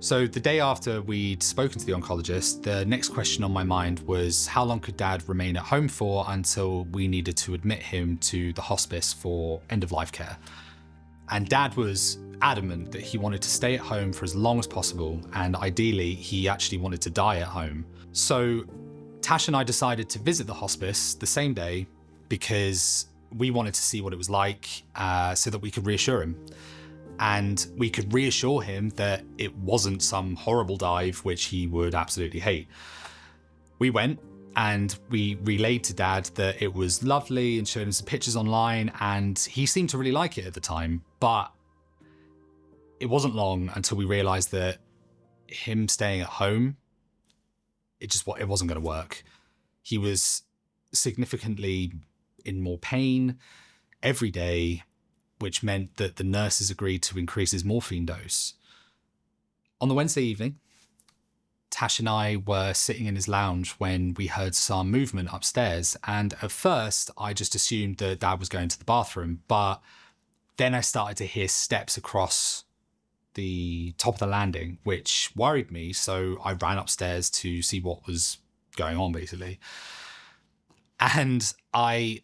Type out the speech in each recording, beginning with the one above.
So the day after we'd spoken to the oncologist, the next question on my mind was how long could Dad remain at home for until we needed to admit him to the hospice for end-of-life care. And Dad was adamant that he wanted to stay at home for as long as possible, and ideally he actually wanted to die at home. So Tash and I decided to visit the hospice the same day because we wanted to see what it was like so that we could reassure him. And we could reassure him that it wasn't some horrible dive which he would absolutely hate. We went and we relayed to Dad that it was lovely and showed him some pictures online, and he seemed to really like it at the time. But it wasn't long until we realised that him staying at home, it wasn't going to work. He was significantly in more pain every day, which meant that the nurses agreed to increase his morphine dose. On the Wednesday evening, Tash and I were sitting in his lounge when we heard some movement upstairs, and at first I just assumed that Dad was going to the bathroom, but then I started to hear steps across the top of the landing, which worried me, so I ran upstairs to see what was going on, basically. And I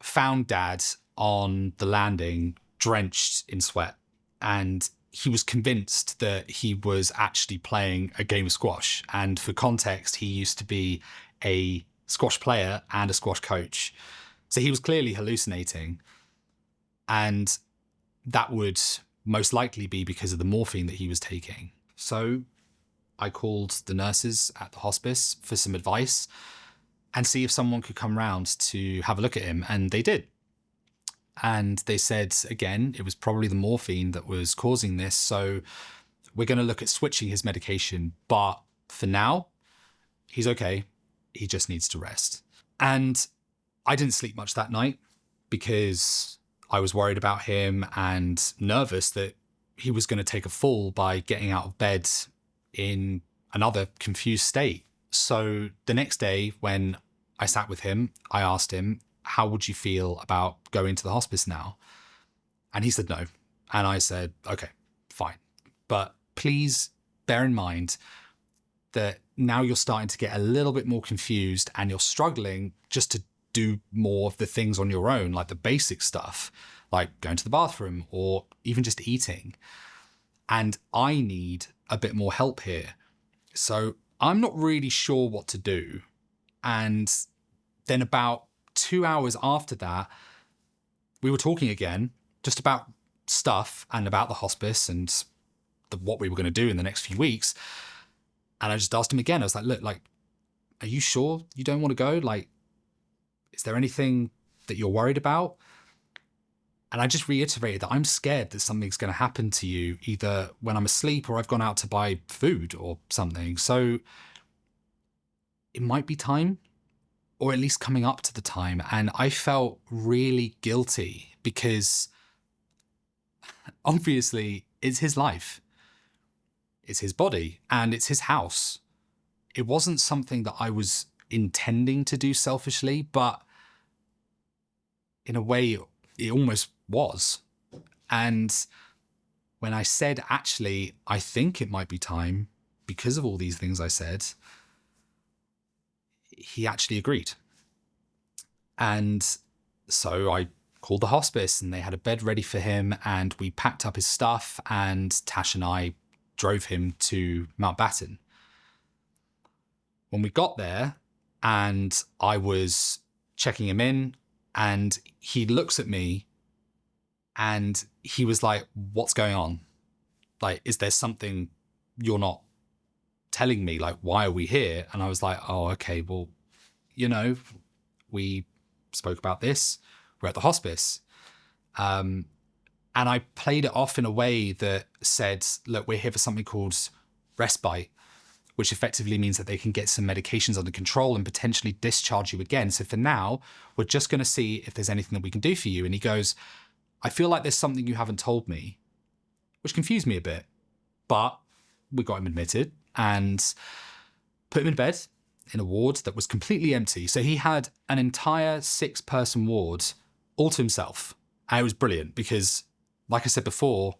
found Dad on the landing, drenched in sweat, and he was convinced that he was actually playing a game of squash. And for context, he used to be a squash player and a squash coach. So he was clearly hallucinating, and that would most likely be because of the morphine that he was taking. So I called the nurses at the hospice for some advice and see if someone could come round to have a look at him, and they did. And they said, again, it was probably the morphine that was causing this, so we're going to look at switching his medication. But for now, he's okay. He just needs to rest. And I didn't sleep much that night because I was worried about him and nervous that he was going to take a fall by getting out of bed in another confused state. So the next day when I sat with him, I asked him, how would you feel about going to the hospice now? And he said no. And I said, okay, fine. But please bear in mind that now you're starting to get a little bit more confused and you're struggling just to do more of the things on your own, like the basic stuff, like going to the bathroom or even just eating. And I need a bit more help here. So I'm not really sure what to do. And then about 2 hours after that, we were talking again, just about stuff and about the hospice and what we were going to do in the next few weeks. And I just asked him again. I was like, look, are you sure you don't want to go? Is there anything that you're worried about? And I just reiterated that I'm scared that something's going to happen to you, either when I'm asleep or I've gone out to buy food or something. So it might be time, or at least coming up to the time. And I felt really guilty because obviously it's his life. It's his body and it's his house. It wasn't something that I was intending to do selfishly, but in a way it almost was. And when I said, actually, I think it might be time because of all these things I said, he actually agreed. And so I called the hospice and they had a bed ready for him, and we packed up his stuff, and Tash and I drove him to Mountbatten. When we got there and I was checking him in, and he looks at me and he was like, what's going on? Is there something you're not telling me? Why are we here? And I was like, oh, okay, well, we spoke about this. We're at the hospice. And I played it off in a way that said, look, we're here for something called respite, which effectively means that they can get some medications under control and potentially discharge you again. So for now, we're just going to see if there's anything that we can do for you. And he goes, I feel like there's something you haven't told me, which confused me a bit. But we got him admitted and put him in bed in a ward that was completely empty. So he had an entire 6-person ward all to himself. And it was brilliant because, like I said before,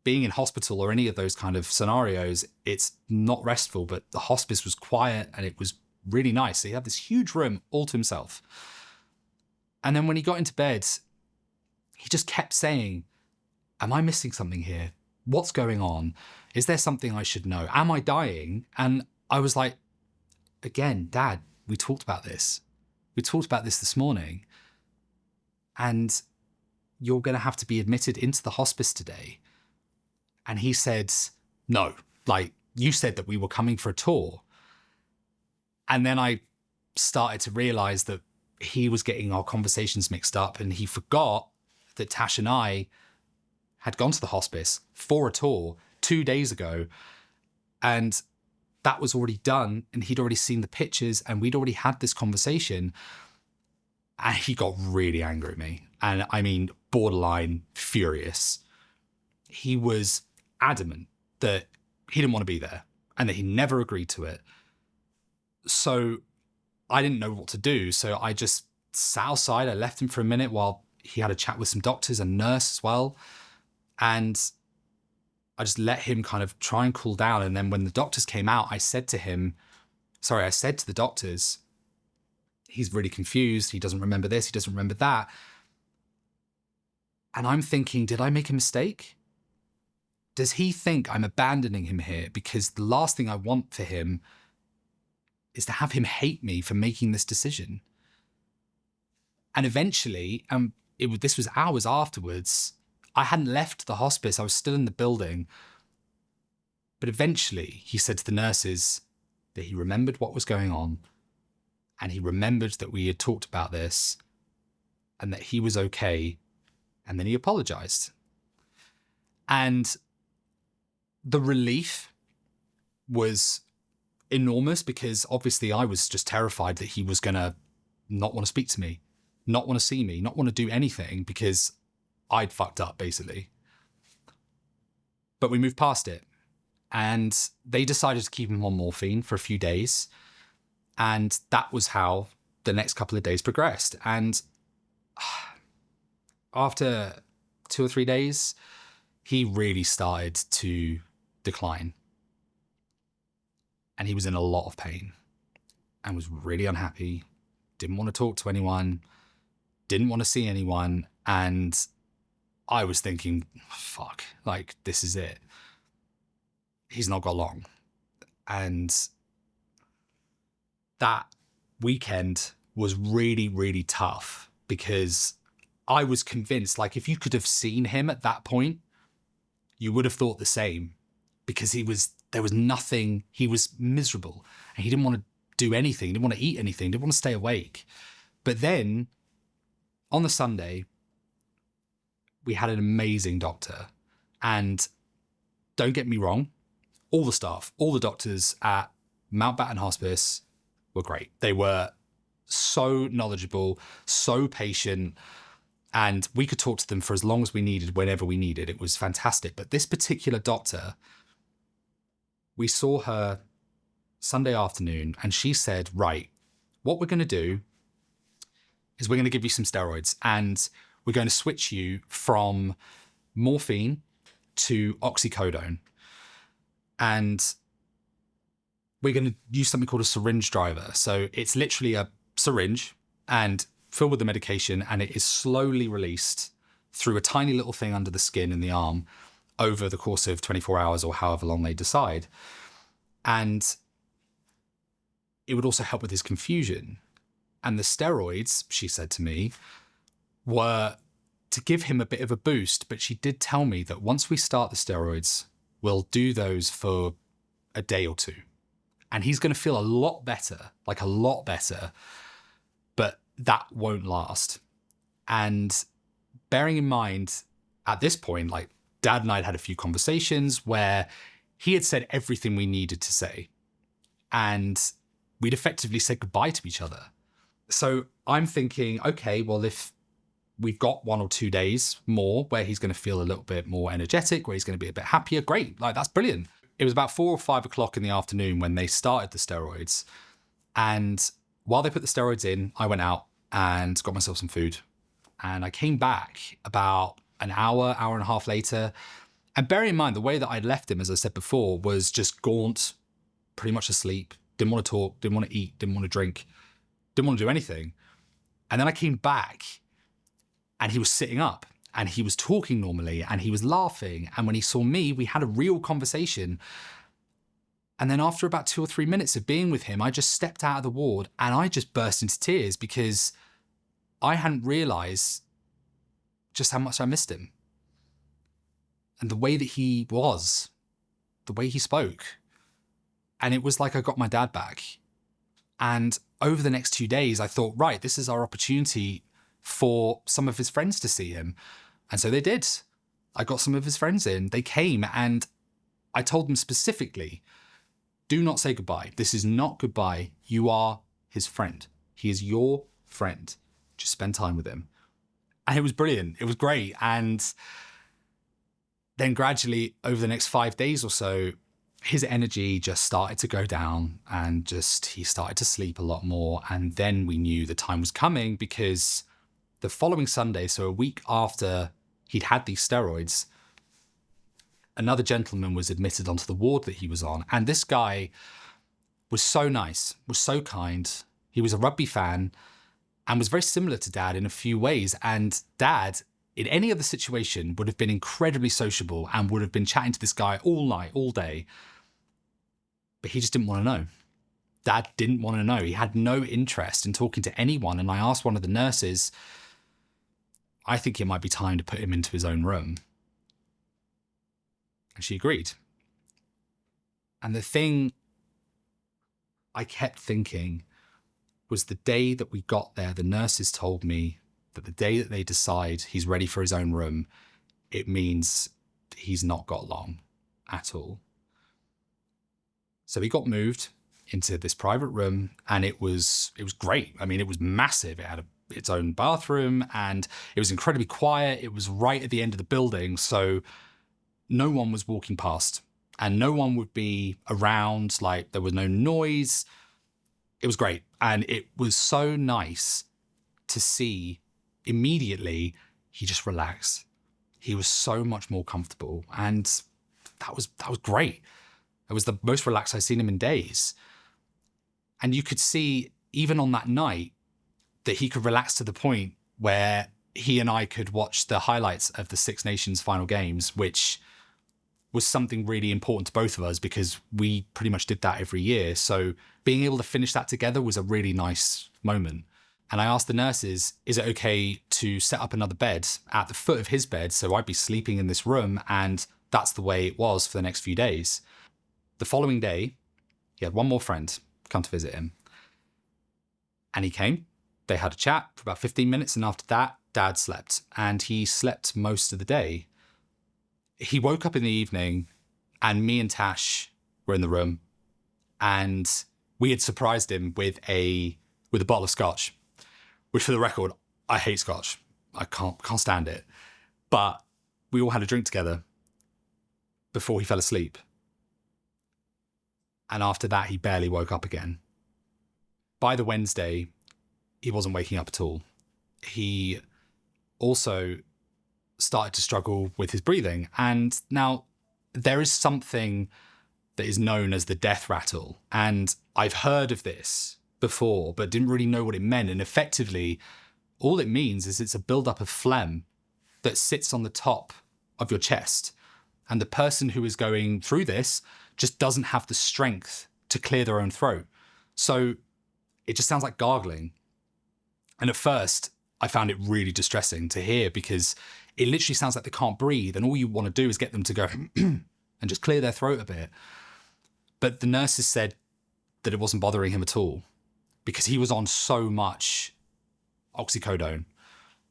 being in hospital or any of those kind of scenarios, it's not restful, but the hospice was quiet and it was really nice. So he had this huge room all to himself. And then when he got into bed, he just kept saying, am I missing something here? What's going on? Is there something I should know? Am I dying? And I was like, again, Dad, we talked about this. We talked about this morning. And you're going to have to be admitted into the hospice today. And he said, no, like you said that we were coming for a tour. And then I started to realize that he was getting our conversations mixed up, and he forgot that Tash and I had gone to the hospice for a tour 2 days ago. And that was already done, and he'd already seen the pictures, and we'd already had this conversation. And he got really angry at me. And I mean, borderline furious. He was adamant that he didn't want to be there and that he never agreed to it. So I didn't know what to do. So I just sat outside. I left him for a minute while he had a chat with some doctors and nurse as well. And I just let him kind of try and cool down. And then when the doctors came out, I said to the doctors, he's really confused. He doesn't remember this. He doesn't remember that. And I'm thinking, did I make a mistake? Does he think I'm abandoning him here? Because the last thing I want for him is to have him hate me for making this decision. And eventually, this was hours afterwards, I hadn't left the hospice. I was still in the building. But eventually, he said to the nurses that he remembered what was going on. And he remembered that we had talked about this and that he was okay. And then he apologized. And the relief was enormous, because obviously I was just terrified that he was going to not want to speak to me, not want to see me, not want to do anything, because I'd fucked up, basically. But we moved past it. And they decided to keep him on morphine for a few days. And that was how the next couple of days progressed. And after 2 or 3 days, he really started to decline. And he was in a lot of pain and was really unhappy, didn't want to talk to anyone, didn't want to see anyone. And I was thinking, fuck, like, this is it. He's not got long. And that weekend was really, really tough, because I was convinced, like, if you could have seen him at that point, you would have thought the same, because there was nothing, he was miserable and he didn't want to do anything, didn't want to eat anything, didn't want to stay awake. But then on the Sunday, we had an amazing doctor. And don't get me wrong, all the staff, all the doctors at Mountbatten Hospice were great. They were so knowledgeable, so patient, and we could talk to them for as long as we needed, whenever we needed. It was fantastic. But this particular doctor, we saw her Sunday afternoon, and she said, right, what we're going to do is we're going to give you some steroids, and we're going to switch you from morphine to oxycodone. And we're going to use something called a syringe driver. So it's literally a syringe and filled with the medication, and it is slowly released through a tiny little thing under the skin in the arm over the course of 24 hours or however long they decide. And it would also help with his confusion. And the steroids, she said to me, were to give him a bit of a boost. But she did tell me that once we start the steroids, we'll do those for a day or two. And he's going to feel a lot better, like a lot better. But that won't last. And bearing in mind, at this point, like, Dad and I had had a few conversations where he had said everything we needed to say. And we'd effectively said goodbye to each other. So I'm thinking, okay, well, if we've got 1 or 2 days more where he's going to feel a little bit more energetic, where he's going to be a bit happier, great. Like, that's brilliant. It was about 4 or 5 o'clock in the afternoon when they started the steroids. And while they put the steroids in, I went out and got myself some food. And I came back about an hour and a half later, And bearing in mind, the way that I'd left him, as I said before, was just gaunt, pretty much asleep, didn't want to talk, didn't want to eat, didn't want to drink, didn't want to do anything. And then I came back and he was sitting up and he was talking normally and he was laughing. And when he saw me, we had a real conversation. And then after about 2 or 3 minutes of being with him, I just stepped out of the ward and I just burst into tears because I hadn't realized just how much I missed him. And the way that he was, the way he spoke. And it was like I got my dad back. And over the next 2 days, I thought, right, this is our opportunity for some of his friends to see him. And so they did. I got some of his friends in. They came and I told them specifically, do not say goodbye. This is not goodbye. You are his friend. He is your friend. Just spend time with him. And it was brilliant. It was great. And then gradually over the next 5 days or so, his energy just started to go down and he started to sleep a lot more. And then we knew the time was coming because the following Sunday, so a week after he'd had these steroids, another gentleman was admitted onto the ward that he was on. And this guy was so nice, was so kind. He was a rugby fan and was very similar to Dad in a few ways. And Dad, in any other situation, would have been incredibly sociable and would have been chatting to this guy all night, all day. But he just didn't want to know. Dad didn't want to know. He had no interest in talking to anyone. And I asked one of the nurses, I think it might be time to put him into his own room. And she agreed. And the thing I kept thinking was the day that we got there, the nurses told me that the day that they decide he's ready for his own room, it means he's not got long at all. So he got moved into this private room and it was great. I mean, it was massive. It had its own bathroom and it was incredibly quiet. It was right at the end of the building. So no one was walking past and no one would be around. Like there was no noise. It was great. And it was so nice to see immediately he just relaxed. He was so much more comfortable. And that was great. It was the most relaxed I've seen him in days. And you could see even on that night that he could relax to the point where he and I could watch the highlights of the Six Nations final games, which was something really important to both of us because we pretty much did that every year. So being able to finish that together was a really nice moment. And I asked the nurses, is it okay to set up another bed at the foot of his bed so I'd be sleeping in this room? And that's the way it was for the next few days. The following day, he had one more friend come to visit him. And he came. They had a chat for about 15 minutes. And after that, Dad slept. And he slept most of the day. He woke up in the evening and me and Tash were in the room. And we had surprised him with a bottle of scotch. Which, for the record, I hate scotch. I can't stand it. But we all had a drink together before he fell asleep. And after that, he barely woke up again. By the Wednesday, he wasn't waking up at all. He also started to struggle with his breathing. And now there is something that is known as the death rattle. And I've heard of this before, but didn't really know what it meant. And effectively, all it means is it's a buildup of phlegm that sits on the top of your chest. And the person who is going through this just doesn't have the strength to clear their own throat. So it just sounds like gargling. And at first, I found it really distressing to hear because it literally sounds like they can't breathe. And all you want to do is get them to go and just clear their throat a bit. But the nurses said that it wasn't bothering him at all because he was on so much oxycodone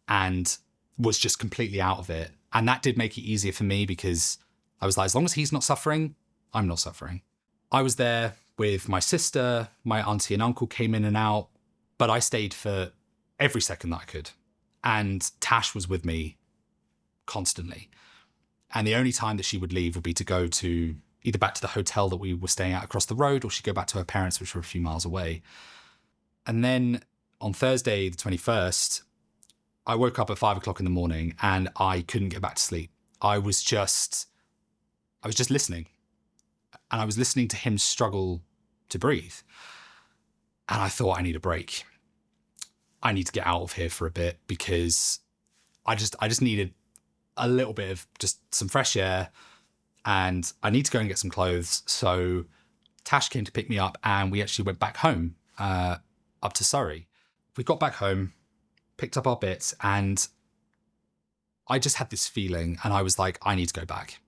and was just completely out of it. And that did make it easier for me because I was like, as long as he's not suffering, I'm not suffering. I was there with my sister, my auntie and uncle came in and out, but I stayed for every second that I could. And Tash was with me constantly. And the only time that she would leave would be to go to either back to the hotel that we were staying at across the road, or she'd go back to her parents, which were a few miles away. And then on Thursday, the 21st, I woke up at 5 o'clock in the morning and I couldn't get back to sleep. I was just I was just listening. And I was listening to him struggle to breathe. And I thought, I need a break. I need to get out of here for a bit because I just needed a little bit of just some fresh air, and I need to go and get some clothes. So Tash came to pick me up, and we actually went back home, up to Surrey. We got back home, picked up our bits, and I just had this feeling, and I was like, I need to go back,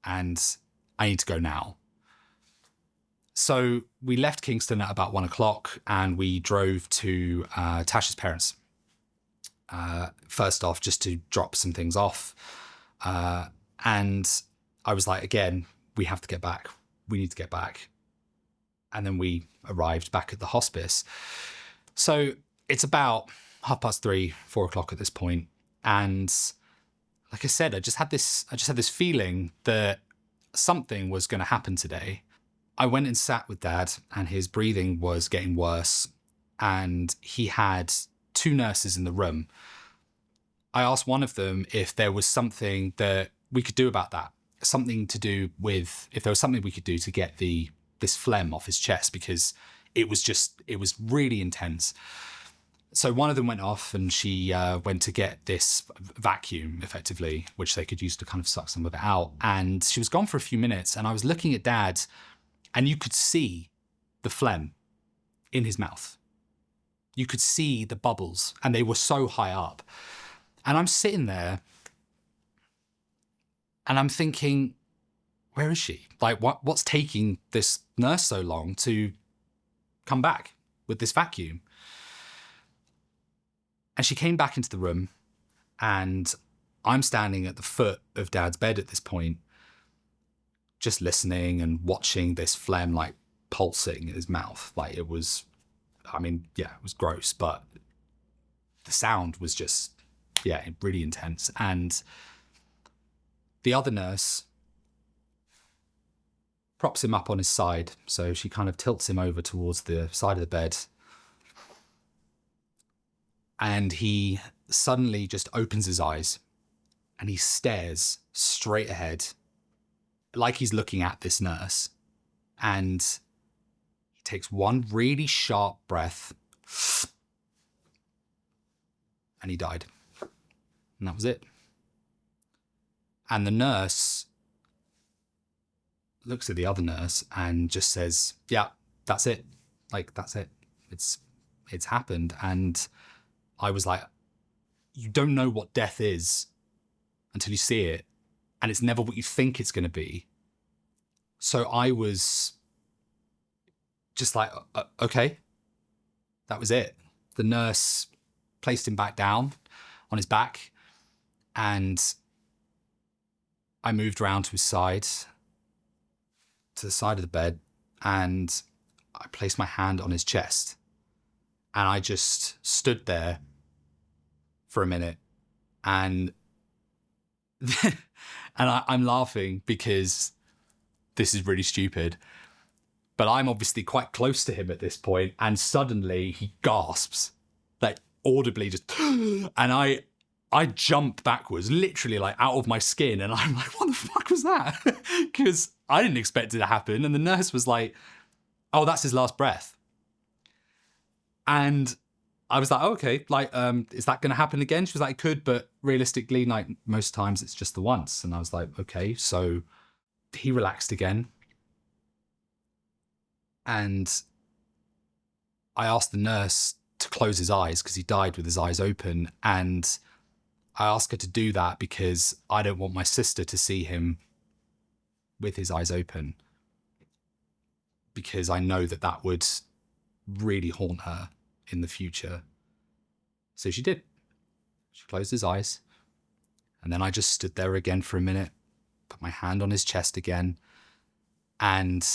and I need to go now. So we left Kingston at about 1:00, and we drove to Tash's parents. First off, just to drop some things off. And I was like, again, we have to get back. We need to get back. And then we arrived back at the hospice. So it's about 3:30, 4:00 at this point. And like I said, I just had this feeling that something was going to happen today. I went and sat with Dad, and his breathing was getting worse. And he had 2 nurses in the room. I asked one of them if there was something that we could do about that. Something to do with, if there was something we could do to get this phlegm off his chest, because it was really intense. So one of them went off, and she went to get this vacuum, effectively, which they could use to kind of suck some of it out. And she was gone for a few minutes, and I was looking at Dad, and you could see the phlegm in his mouth. You could see the bubbles, and they were so high up. And I'm sitting there, and I'm thinking, where is she? Like, what's taking this nurse so long to come back with this vacuum? And she came back into the room, and I'm standing at the foot of Dad's bed at this point, just listening and watching this phlegm like pulsing in his mouth. Like, it was, it was gross, but the sound was just, really intense. And the other nurse props him up on his side. So she kind of tilts him over towards the side of the bed. And he suddenly just opens his eyes, and he stares straight ahead, like he's looking at this nurse. And he takes one really sharp breath, and he died. And that was it. And the nurse looks at the other nurse and just says, yeah, that's it. Like, that's it. It's happened. And I was like, you don't know what death is until you see it. And it's never what you think it's going to be. So I was just like, okay, that was it. The nurse placed him back down on his back, and I moved around to his side, to the side of the bed, and I placed my hand on his chest, and I just stood there for a minute, and I'm laughing because this is really stupid, but I'm obviously quite close to him at this point, and suddenly he gasps, like audibly, just, and I jump backwards, literally like out of my skin, and I'm like, what the fuck was that? Because I didn't expect it to happen, and the nurse was like, oh, that's his last breath. And I was like, oh, okay, like, is that going to happen again? She was like, it could, but realistically, like, most times it's just the once. And I was like, okay. So he relaxed again. And I asked the nurse to close his eyes because he died with his eyes open. And I asked her to do that because I don't want my sister to see him with his eyes open, because I know that would really haunt her in the future. So she did. She closed his eyes. And then I just stood there again for a minute, put my hand on his chest again, and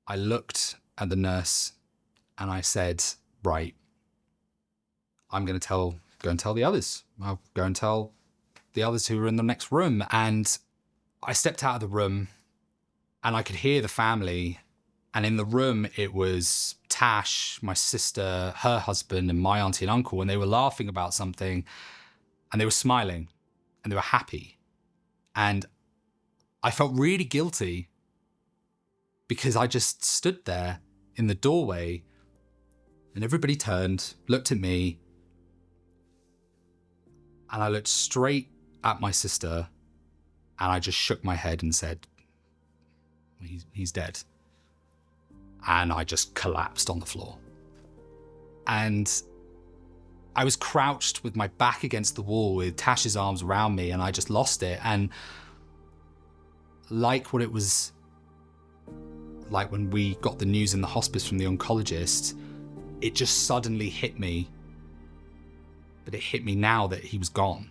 I looked at the nurse and I said, right, I'm going to go and tell the others. I'll go and tell the others who were in the next room. And I stepped out of the room, and I could hear the family. And in the room, it was Tash, my sister, her husband, and my auntie and uncle. And they were laughing about something, and they were smiling. and they were happy. And I felt really guilty because I just stood there in the doorway and everybody turned, looked at me, and I looked straight at my sister and I just shook my head and said, he's dead. And I just collapsed on the floor. And I was crouched with my back against the wall with Tash's arms around me, and I just lost it. And like what it was like when we got the news in the hospice from the oncologist, it just suddenly hit me. But it hit me now that he was gone.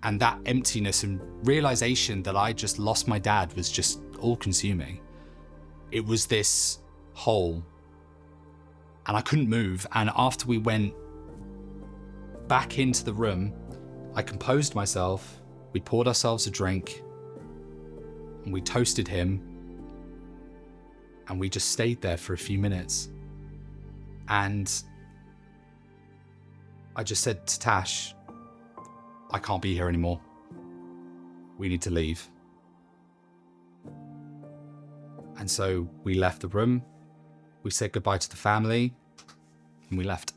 And that emptiness and realization that I just lost my dad was just all-consuming. It was this hole. And I couldn't move. And after we went back into the room, I composed myself. We poured ourselves a drink. And we toasted him. And we just stayed there for a few minutes. And I just said to Tash, I can't be here anymore. We need to leave. And so we left the room. We said goodbye to the family. And we left.